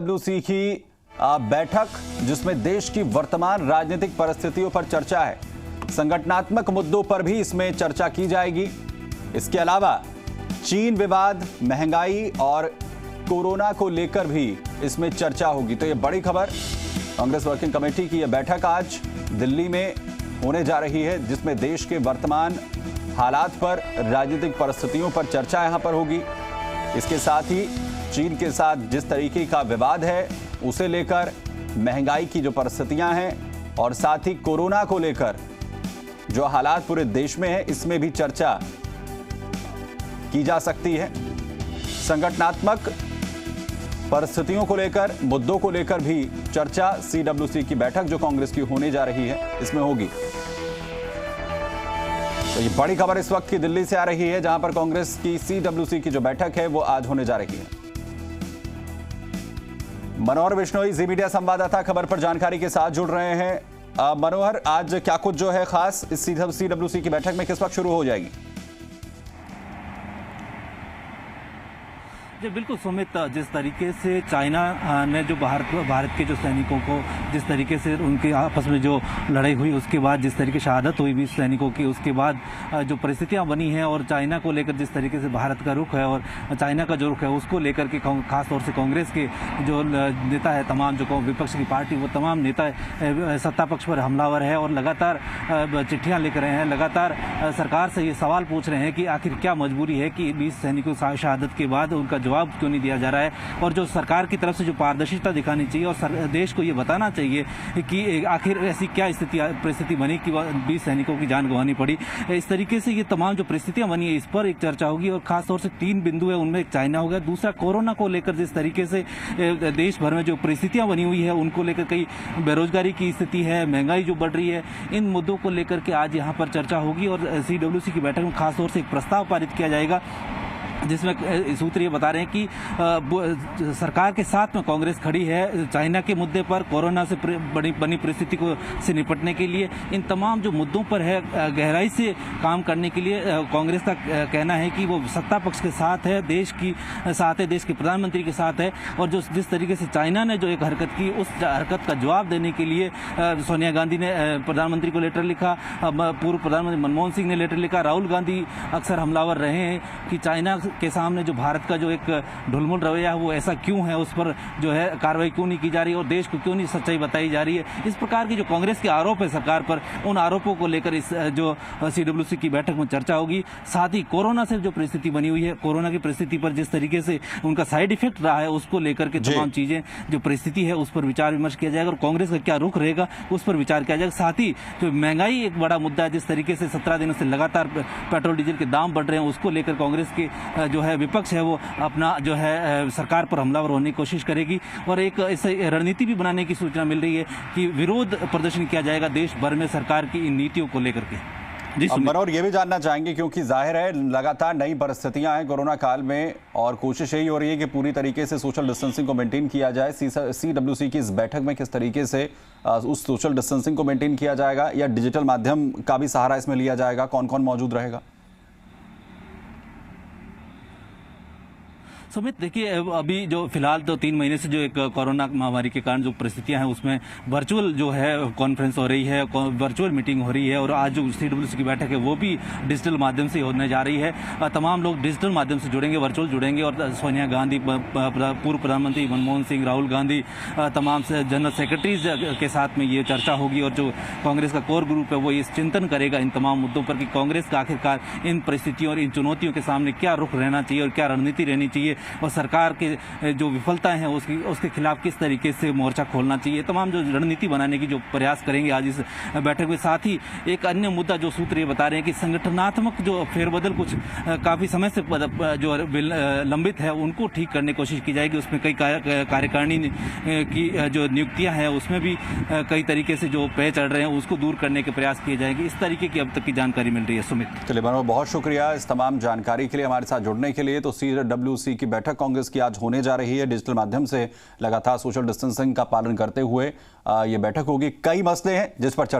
WC की बैठक जिसमें देश की वर्तमान राजनीतिक परिस्थितियों पर चर्चा है। संगठनात्मक मुद्दों पर भी इसमें चर्चा की जाएगी। इसके अलावा चीन विवाद, महंगाई और कोरोना को लेकर भी इसमें चर्चा होगी। तो ये बड़ी खबर, कांग्रेस वर्किंग कमेटी की यह बैठक आज दिल्ली में होने जा रही है, जिसमें देश के वर्तमान हालात पर, राजनीतिक परिस्थितियों पर चर्चा यहां पर होगी। इसके साथ ही चीन के साथ जिस तरीके का विवाद है उसे लेकर, महंगाई की जो परिस्थितियां हैं और साथ ही कोरोना को लेकर जो हालात पूरे देश में है, इसमें भी चर्चा की जा सकती है। संगठनात्मक परिस्थितियों को लेकर, मुद्दों को लेकर भी चर्चा सीडब्ल्यूसी की बैठक जो कांग्रेस की होने जा रही है इसमें होगी। तो ये बड़ी खबर इस वक्त की दिल्ली से आ रही है, जहां पर कांग्रेस की सीडब्ल्यूसी की जो बैठक है वो आज होने जा रही है। मनोहर बिश्नोई जी मीडिया संवाददाता खबर पर जानकारी के साथ जुड़ रहे हैं। मनोहर, आज क्या कुछ जो है खास इस सीडब्ल्यूसी की बैठक में किस वक्त शुरू हो जाएगी? जी बिल्कुल सुमित, जिस तरीके से चाइना ने जो भारत के जो सैनिकों को जिस तरीके से उनके आपस में जो लड़ाई हुई, उसके बाद जिस तरीके से शहादत हुई 20 सैनिकों की, उसके बाद जो परिस्थितियां बनी हैं और चाइना को लेकर जिस तरीके से भारत का रुख है और चाइना का जो रुख है उसको लेकर के खासतौर से कांग्रेस के जो नेता है, तमाम जो विपक्ष की पार्टी, वो तमाम नेता सत्ता पक्ष पर हमलावर है और लगातार चिट्ठियाँ लिख रहे हैं, लगातार सरकार से ये सवाल पूछ रहे हैं कि आखिर क्या मजबूरी है कि 20 सैनिकों शहादत के बाद उनका जवाब क्यों नहीं दिया जा रहा है, और जो सरकार की तरफ से जो पारदर्शिता दिखानी चाहिए और देश को ये बताना चाहिए कि आखिर ऐसी क्या परिस्थिति बनी कि 20 सैनिकों की जान गंवानी पड़ी। इस तरीके से ये तमाम जो परिस्थितियां बनी है इस पर एक चर्चा होगी और खासतौर से 3 बिंदु है, उनमें एक चाइना हो गया, दूसरा कोरोना को लेकर जिस तरीके से देश भर में जो परिस्थितियां बनी हुई है उनको लेकर, कई बेरोजगारी की स्थिति है, महंगाई जो बढ़ रही है, इन मुद्दों को लेकर के आज यहाँ पर चर्चा होगी और सीडब्ल्यूसी की बैठक में खासतौर से एक प्रस्ताव पारित किया जाएगा, जिसमें सूत्र ये बता रहे हैं कि सरकार के साथ में कांग्रेस खड़ी है चाइना के मुद्दे पर, कोरोना से बनी परिस्थिति से निपटने के लिए, इन तमाम जो मुद्दों पर है गहराई से काम करने के लिए कांग्रेस का कहना है कि वो सत्ता पक्ष के साथ है, देश की साथ है, देश के प्रधानमंत्री के साथ है। और जो जिस तरीके से चाइना ने जो एक हरकत की, उस हरकत का जवाब देने के लिए सोनिया गांधी ने प्रधानमंत्री को लेटर लिखा, पूर्व प्रधानमंत्री मनमोहन सिंह ने लेटर लिखा, राहुल गांधी अक्सर हमलावर रहे हैं कि चाइना के सामने जो भारत का जो एक ढुलमुल रवैया है वो ऐसा क्यों है, उस पर जो है कार्रवाई क्यों नहीं की जा रही और देश को क्यों नहीं सच्चाई बताई जा रही है। इस प्रकार की जो कांग्रेस के आरोप है सरकार पर, उन आरोपों को लेकर इस जो सीडब्ल्यूसी की बैठक में चर्चा होगी। साथ ही कोरोना से जो परिस्थिति बनी हुई है, कोरोना की परिस्थिति पर जिस तरीके से उनका साइड इफेक्ट रहा है उसको लेकर के तमाम चीजें जो परिस्थिति है उस पर विचार विमर्श किया जाएगा और कांग्रेस का क्या रुख रहेगा उस पर विचार किया जाएगा। साथ ही जो महंगाई एक बड़ा मुद्दा है, जिस तरीके से 17 दिनों से लगातार पेट्रोल डीजल के दाम बढ़ रहे हैं, उसको लेकर कांग्रेस के जो है विपक्ष है वो अपना जो है सरकार पर हमलावर होने की कोशिश करेगी और एक ऐसे रणनीति भी बनाने की सूचना मिल रही है कि विरोध प्रदर्शन किया जाएगा देश भर में सरकार की इन नीतियों को लेकर के। मनोहर, ये भी जानना चाहेंगे क्योंकि जाहिर है लगातार नई परिस्थितियां हैं कोरोना काल में और कोशिश यही हो रही है कि पूरी तरीके से सोशल डिस्टेंसिंग को मेंटेन किया जाए। सीडब्ल्यूसी की इस बैठक में किस तरीके से उस सोशल डिस्टेंसिंग को मेंटेन किया जाएगा या डिजिटल माध्यम का भी सहारा इसमें लिया जाएगा? कौन कौन मौजूद रहेगा? सुमित, देखिए अभी जो फिलहाल तो 3 महीने से जो एक कोरोना महामारी के कारण जो परिस्थितियां हैं उसमें वर्चुअल जो है कॉन्फ्रेंस हो रही है, वर्चुअल मीटिंग हो रही है और आज जो सीडब्ल्यूसी की बैठक है वो भी डिजिटल माध्यम से होने जा रही है। तमाम लोग डिजिटल माध्यम से जुड़ेंगे, वर्चुअल जुड़ेंगे और सोनिया गांधी, पूर्व प्रधानमंत्री मनमोहन सिंह, राहुल गांधी, तमाम से जनरल सेक्रेटरीज के साथ में ये चर्चा होगी और जो कांग्रेस का कोर ग्रुप है वो इस चिंतन करेगा इन तमाम मुद्दों पर कि कांग्रेस का आखिरकार इन परिस्थितियों और इन चुनौतियों के सामने क्या रुख रहना चाहिए और क्या रणनीति रहनी चाहिए और सरकार के जो विफलताएं हैं उसके खिलाफ किस तरीके से मोर्चा खोलना चाहिए। तमाम जो रणनीति बनाने की जो प्रयास करेंगे आज इस बैठक में। साथ ही एक अन्य मुद्दा जो सूत्र ये बता रहे हैं कि संगठनात्मक जो फेरबदल कुछ काफी समय से जो लंबित है उनको ठीक करने की कोशिश की जाएगी। उसमें कई कार्यकारिणी की जो नियुक्तियां हैं उसमें भी कई तरीके से जो पेच चढ़ रहे हैं उसको दूर करने के प्रयास किए जाएंगे। इस तरीके की अब तक की जानकारी मिल रही है। सुमित, चलिए बहुत शुक्रिया इस तमाम जानकारी के लिए, हमारे साथ जुड़ने के लिए। तो सीडब्ल्यूसी की बैठक कांग्रेस की आज होने जा रही है, डिजिटल माध्यम से लगातार सोशल डिस्टेंसिंग का पालन करते हुए ये बैठक होगी। कई मसले हैं जिस पर चर्चा